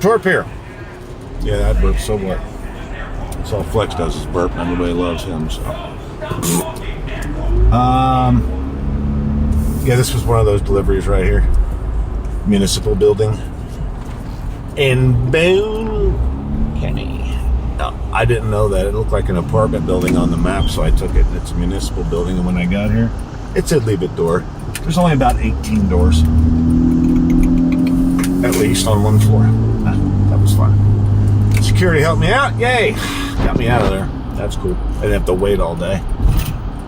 TORP here. Yeah, that burp, so what? That's all Flex does is burp, and everybody loves him, so. Yeah, this was one of those deliveries right here. Municipal building. In Boone County. No, I didn't know that. It looked like an apartment building on the map, so I took it. It's a municipal building, and when I got here, it said leave it door. There's only about 18 doors. At least on one floor. That was fun. Security helped me out. Yay! Got me out of there. That's cool. I didn't have to wait all day.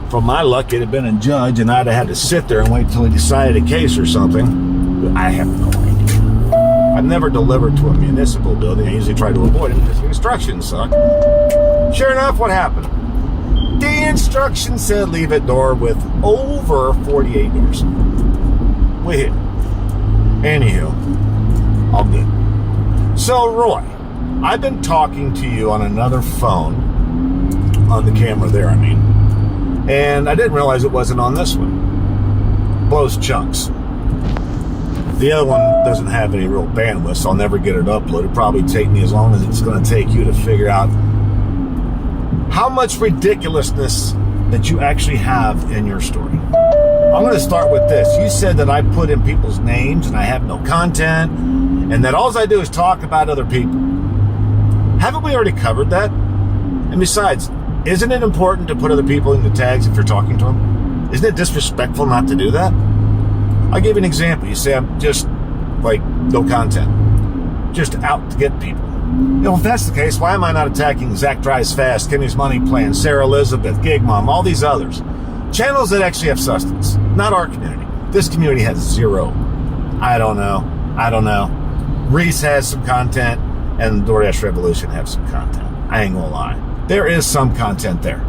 For my luck, it had been a judge, and I'd have had to sit there and wait till he decided a case or something. I have no idea. I've never delivered to a municipal building. I usually try to avoid it because the instructions suck. Sure enough, what happened? The instructions said leave it door with over 48 doors. We hit. Anywho, all good. So, Roy, I've been talking to you on another phone, on the camera there, I mean, and I didn't realize it wasn't on this one. Blows chunks. The other one doesn't have any real bandwidth, so I'll never get it uploaded. It'll probably take me as long as it's going to take you to figure out how much ridiculousness that you actually have in your story. I'm going to start with this. You said that I put in people's names and I have no content, and that all I do is talk about other people. Haven't we already covered that? And besides, isn't it important to put other people in the tags if you're talking to them? Isn't it disrespectful not to do that? I'll give you an example. You say I'm just, like, no content. Just out to get people. You know, if that's the case, why am I not attacking Zach Drives Fast, Kimmy's Money Plan, Sarah Elizabeth, Gig Mom, all these others? Channels that actually have substance. Not our community. This community has zero. I don't know. Reese has some content, and DoorDash Revolution have some content. I ain't gonna lie. There is some content there.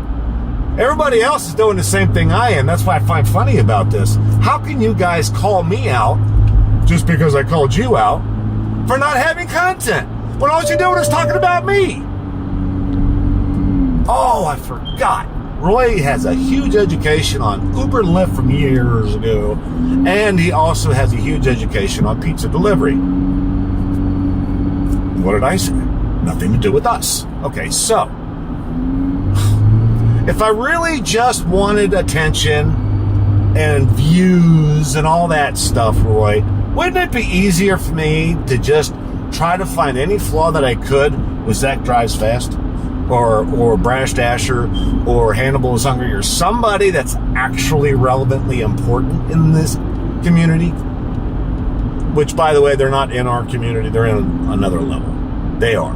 Everybody else is doing the same thing I am. That's what I find funny about this. How can you guys call me out just because I called you out for not having content when all you're doing is talking about me? Oh, I forgot. Roy has a huge education on Uber and Lyft from years ago, and he also has a huge education on pizza delivery. What did I say? Nothing to do with us. Okay, so if I really just wanted attention and views and all that stuff, Roy, wouldn't it be easier for me to just try to find any flaw that I could with Zach Drives Fast or Brash Dasher or Hannibal is Hungry or somebody that's actually relevantly important in this community? Which, by the way, they're not in our community. They're in another level. They are.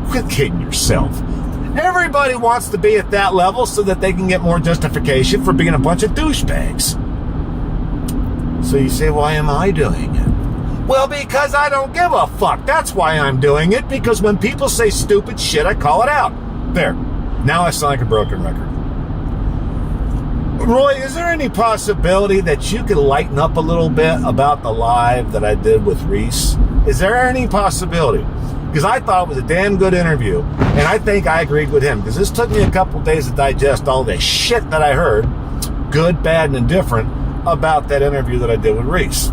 Quit kidding yourself. Everybody wants to be at that level so that they can get more justification for being a bunch of douchebags. So you say, why am I doing it? Well, because I don't give a fuck. That's why I'm doing it, because when people say stupid shit, I call it out. There. Now I sound like a broken record. Roy, is there any possibility that you could lighten up a little bit about the live that I did with Reese? Is there any possibility? Because I thought it was a damn good interview, and I think I agreed with him, because this took me a couple days to digest all the shit that I heard, good, bad, and indifferent, about that interview that I did with Reese.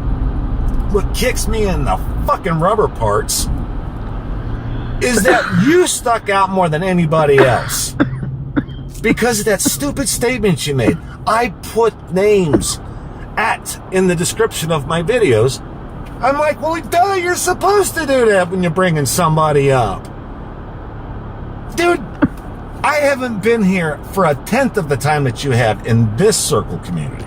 What kicks me in the fucking rubber parts is that you stuck out more than anybody else because of that stupid statement you made. I put names in the description of my videos. I'm like, well, duh, you're supposed to do that when you're bringing somebody up. Dude, I haven't been here for a tenth of the time that you have in this circle community.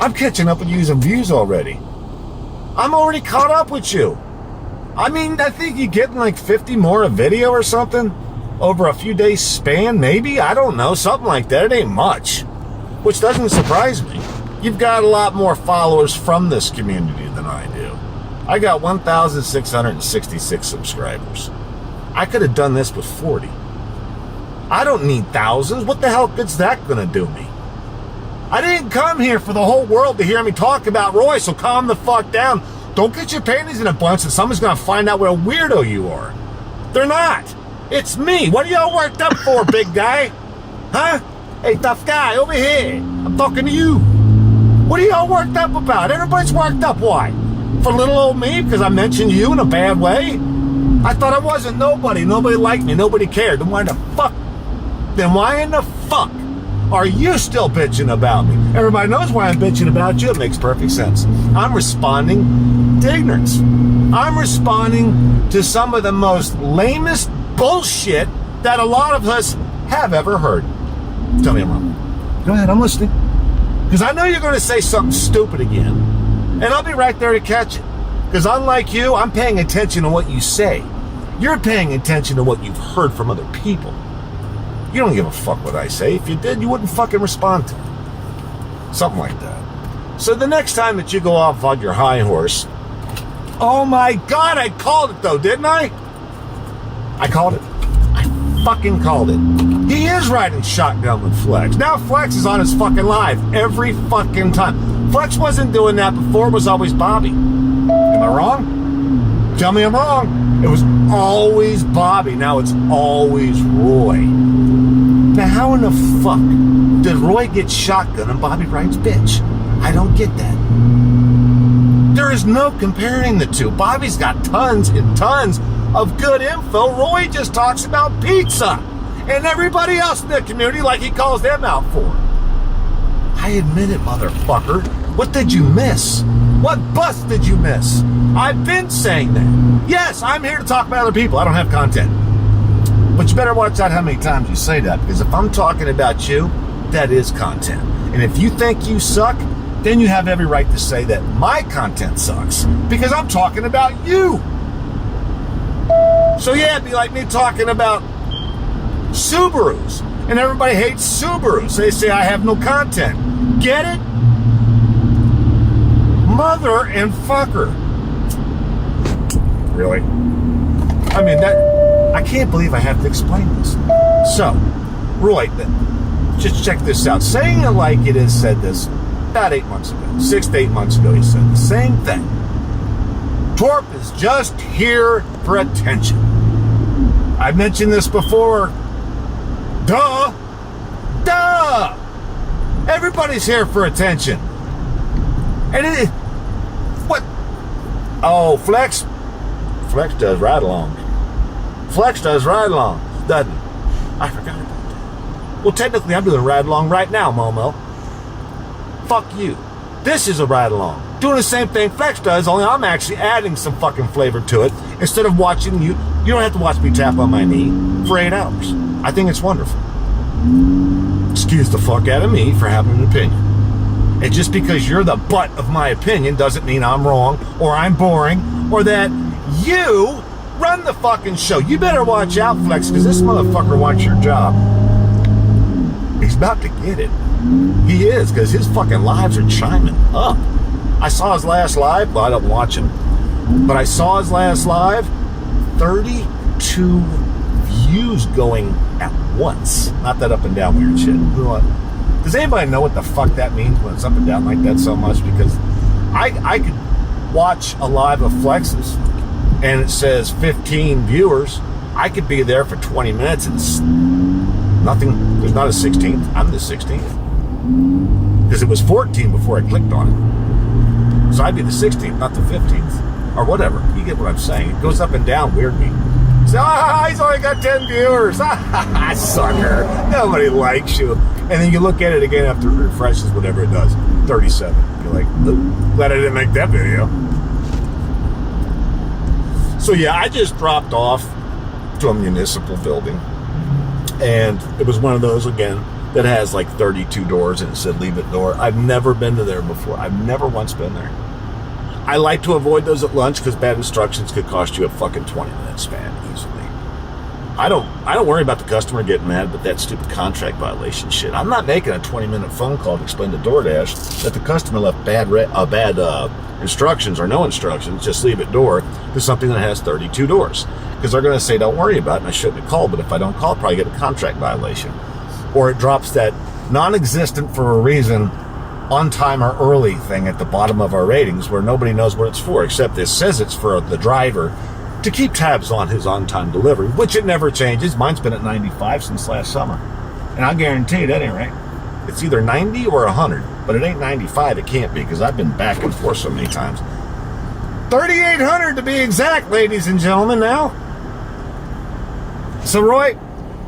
I'm catching up with you some views already. I'm already caught up with you. I mean, I think you're getting like 50 more a video or something over a few days span, maybe? I don't know, something like that. It ain't much, which doesn't surprise me. You've got a lot more followers from this community than I do. I got 1,666 subscribers. I could have done this with 40. I don't need thousands. What the hell good's that going to do me? I didn't come here for the whole world to hear me talk about Roy, so calm the fuck down. Don't get your panties in a bunch and someone's going to find out what a weirdo you are. They're not. It's me. What are y'all worked up for, big guy? Huh? Hey, tough guy, over here. I'm talking to you. What are y'all worked up about? Everybody's worked up. Why? For little old me, because I mentioned you in a bad way? I thought I wasn't nobody. Nobody liked me. Nobody cared. Then why in the fuck are you still bitching about me? Everybody knows why I'm bitching about you. It makes perfect sense. I'm responding to ignorance. I'm responding to some of the most lamest bullshit that a lot of us have ever heard. Tell me I'm wrong. Go ahead, I'm listening. Because I know you're going to say something stupid again. And I'll be right there to catch it. Because unlike you, I'm paying attention to what you say. You're paying attention to what you've heard from other people. You don't give a fuck what I say. If you did, you wouldn't fucking respond to it. Something like that. So the next time that you go off on your high horse, oh my God, I called it though, didn't I? I called it. I fucking called it. He is riding shotgun with Flex. Now Flex is on his fucking live every fucking time. Flex wasn't doing that before. It was always Bobby. Am I wrong? Tell me I'm wrong. It was always Bobby. Now it's always Roy. Now how in the fuck did Roy get shotgun and Bobby rides bitch? I don't get that. There is no comparing the two. Bobby's got tons and tons of good info. Roy just talks about pizza and everybody else in the community like he calls them out for. I admit it, motherfucker. What did you miss? What bus did you miss? I've been saying that. Yes, I'm here to talk about other people. I don't have content. But you better watch out how many times you say that, because if I'm talking about you, that is content. And if you think you suck, then you have every right to say that my content sucks, because I'm talking about you. So yeah, it'd be like me talking about Subarus, and everybody hates Subarus. They say I have no content. Get it? Mother and fucker. Really? I mean, I can't believe I have to explain this. So, Roy, just check this out. Saying it like it is said this about 8 months ago. 6 to 8 months ago, he said the same thing. TORP is just here for attention. I've mentioned this before. Duh! Everybody's here for attention. And it is... What? Oh, Flex does ride-alongs. Flex does ride-alongs, doesn't he? I forgot about that. Well, technically, I'm doing a ride-along right now, Momo. Fuck you. This is a ride-along. Doing the same thing Flex does, only I'm actually adding some fucking flavor to it. Instead of watching you, you don't have to watch me tap on my knee for 8 hours. I think it's wonderful. Excuse the fuck out of me for having an opinion. And just because you're the butt of my opinion doesn't mean I'm wrong, or I'm boring, or that you run the fucking show. You better watch out, Flex, because this motherfucker wants your job. He's about to get it. He is, because his fucking lives are chiming up. I saw his last live. Well, I don't watch him. But I saw his last live. 32 views going at once. Not that up and down weird shit. Does anybody know what the fuck that means when it's up and down like that so much? Because I could watch a live of Flex's and it says 15 viewers. I could be there for 20 minutes and it's nothing. There's not a 16th. I'm the 16th. Because it was 14 before I clicked on it. So I'd be the 16th, not the 15th. Or whatever. You get what I'm saying. It goes up and down weirdly. So, he's only got 10 viewers. Sucker. Nobody likes you. And then you look at it again after it refreshes, whatever it does. 37. You're like, ooh, glad I didn't make that video. So yeah, I just dropped off to a municipal building. And it was one of those, again, that has like 32 doors and it said leave it door. I've never been to there before. I've never once been there. I like to avoid those at lunch because bad instructions could cost you a fucking 20-minute span easily. I don't worry about the customer getting mad, but that stupid contract violation shit. I'm not making a 20-minute phone call to explain to DoorDash that the customer left bad instructions or no instructions, just leave it door, to something that has 32 doors. Because they're going to say, don't worry about it, and I shouldn't have called, but if I don't call, I'll probably get a contract violation. Or it drops that non-existent for a reason on time or early thing at the bottom of our ratings where nobody knows what it's for, except it says it's for the driver to keep tabs on his on-time delivery, which it never changes. Mine's been at 95 since last summer. And I guarantee you that ain't right. It's either 90 or 100, but it ain't 95. It can't be, because I've been back and forth so many times. $3,800 to be exact, ladies and gentlemen, now. So, Roy,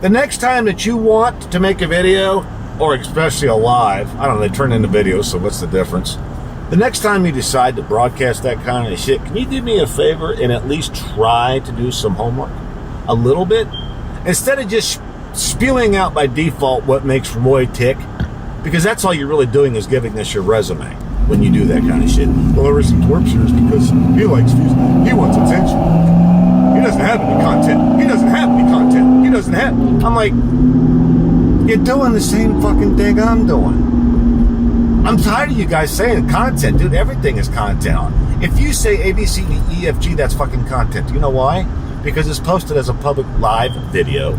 the next time that you want to make a video, or especially a live, I don't know, they turn into videos, so what's the difference? The next time you decide to broadcast that kind of shit, can you do me a favor and at least try to do some homework? A little bit? Instead of just spewing out by default what makes Roy tick, because that's all you're really doing is giving us your resume when you do that kind of shit. Well, the reason TORP shares because he likes views. He wants attention. He doesn't have any content. He doesn't have any content. He doesn't have... I'm like, you're doing the same fucking thing I'm doing. I'm tired of you guys saying content. Dude, everything is content. If you say A, B, C, D, E, F, G, that's fucking content. Do you know why? Because it's posted as a public live video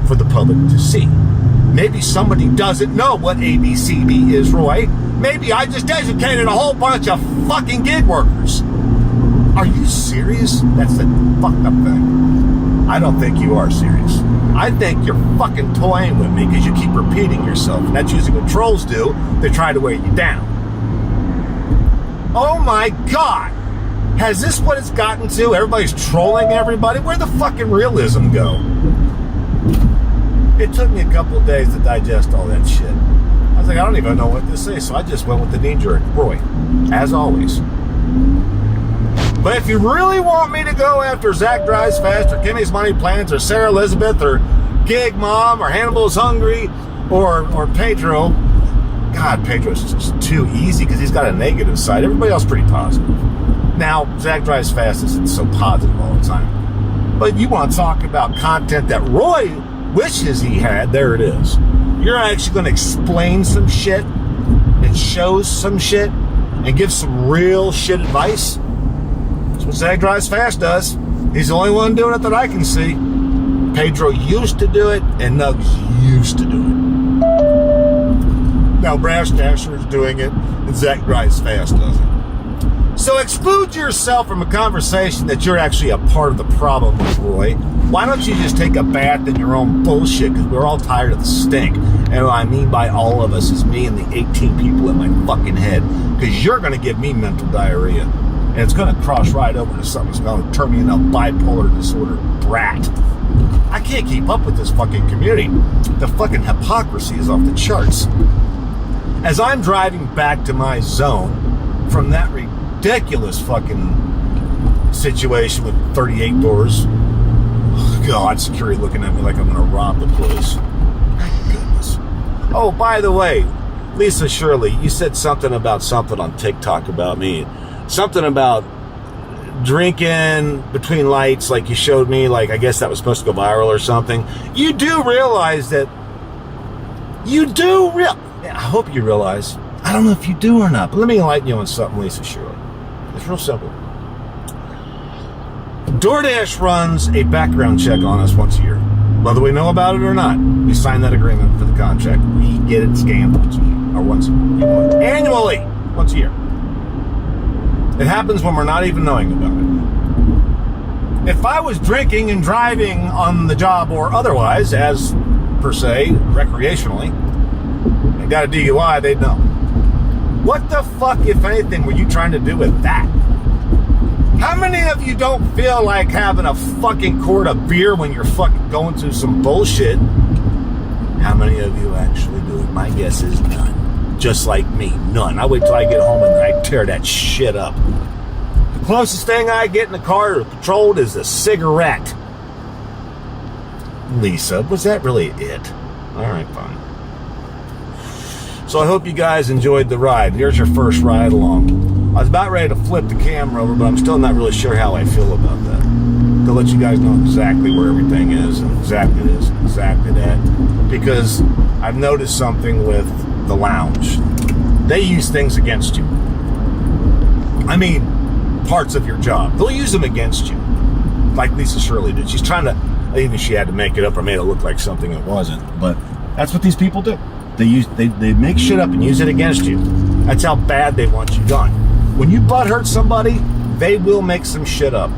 for the public to see. Maybe somebody doesn't know what ABCD is, Roy. Maybe I just educated a whole bunch of fucking gig workers. Are you serious? That's the fucked up thing. I don't think you are serious. I think you're fucking toying with me because you keep repeating yourself. And that's usually what trolls do. They try to wear you down. Oh my God. Has this what it's gotten to? Everybody's trolling everybody? Where'd the fucking realism go? It took me a couple of days to digest all that shit. I was like, I don't even know what to say, so I just went with the knee-jerk. Roy, as always. But if you really want me to go after Zach Drives Fast, or Kimmy's Money Plans, or Sarah Elizabeth, or Gig Mom, or Hannibal's Hungry, or Pedro, God, Pedro's just too easy because he's got a negative side. Everybody else pretty positive. Now, Zach Drives Fast isn't so positive all the time. But you want to talk about content that Roy wishes he had, there it is. You're actually going to explain some shit and show some shit and give some real shit advice. That's what Zach Drives Fast does. He's the only one doing it that I can see. Pedro used to do it, and Nugs used to do it. Now Brash Dasher is doing it, and Zach Drives Fast does it. So exclude yourself from a conversation that you're actually a part of the problem with, Roy. Why don't you just take a bath in your own bullshit? Because we're all tired of the stink. And what I mean by all of us is me and the 18 people in my fucking head. Because you're going to give me mental diarrhea. And it's going to cross right over to something that's going to turn me into a bipolar disorder brat. I can't keep up with this fucking community. The fucking hypocrisy is off the charts. As I'm driving back to my zone from that ridiculous fucking situation with 38 doors. God, security looking at me like I'm going to rob the place. Thank goodness. Oh, by the way, Lisa Shirley, you said something on TikTok about me. Something about drinking between lights, like you showed me, like I guess that was supposed to go viral or something. You do realize that I hope you realize, I don't know if you do or not, but let me enlighten you on something, Lisa Shirley. It's real simple. DoorDash runs a background check on us once a year. Whether we know about it or not, we sign that agreement for the contract. We get it scanned once a year, or annually, once a year. It happens when we're not even knowing about it. If I was drinking and driving on the job or otherwise, as per se, recreationally, and got a DUI, they'd know. What the fuck, if anything, were you trying to do with that? How many of you don't feel like having a fucking quart of beer when you're fucking going through some bullshit? How many of you actually do it? My guess is none. Just like me, none. I wait till I get home and I tear that shit up. The closest thing I get in the car or patrolled is a cigarette. Lisa, was that really it? All right, fine. So I hope you guys enjoyed the ride. Here's your first ride along. I was about ready to flip the camera over, but I'm still not really sure how I feel about that. To let you guys know exactly where everything is, and exactly this, and exactly that. Because I've noticed something with the lounge. They use things against you. I mean, parts of your job. They'll use them against you. Like Lisa Shirley did. She's trying to, even she had to make it up or made it look like something it wasn't. But that's what these people do. They make shit up and use it against you. That's how bad they want you done. When you butt hurt somebody, they will make some shit up.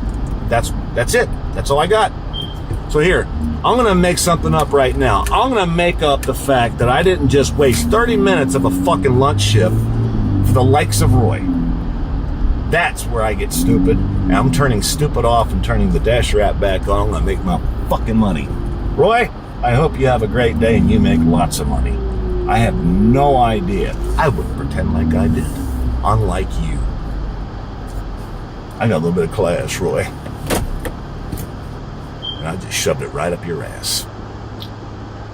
That's it. That's all I got. So here, I'm going to make something up right now. I'm going to make up the fact that I didn't just waste 30 minutes of a fucking lunch shift for the likes of Roy. That's where I get stupid. And I'm turning stupid off and turning the dash wrap back on. I'm gonna make my fucking money. Roy, I hope you have a great day and you make lots of money. I have no idea. I would pretend like I did. Unlike you. I got a little bit of class, Roy. And I just shoved it right up your ass.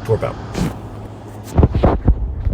TORP out.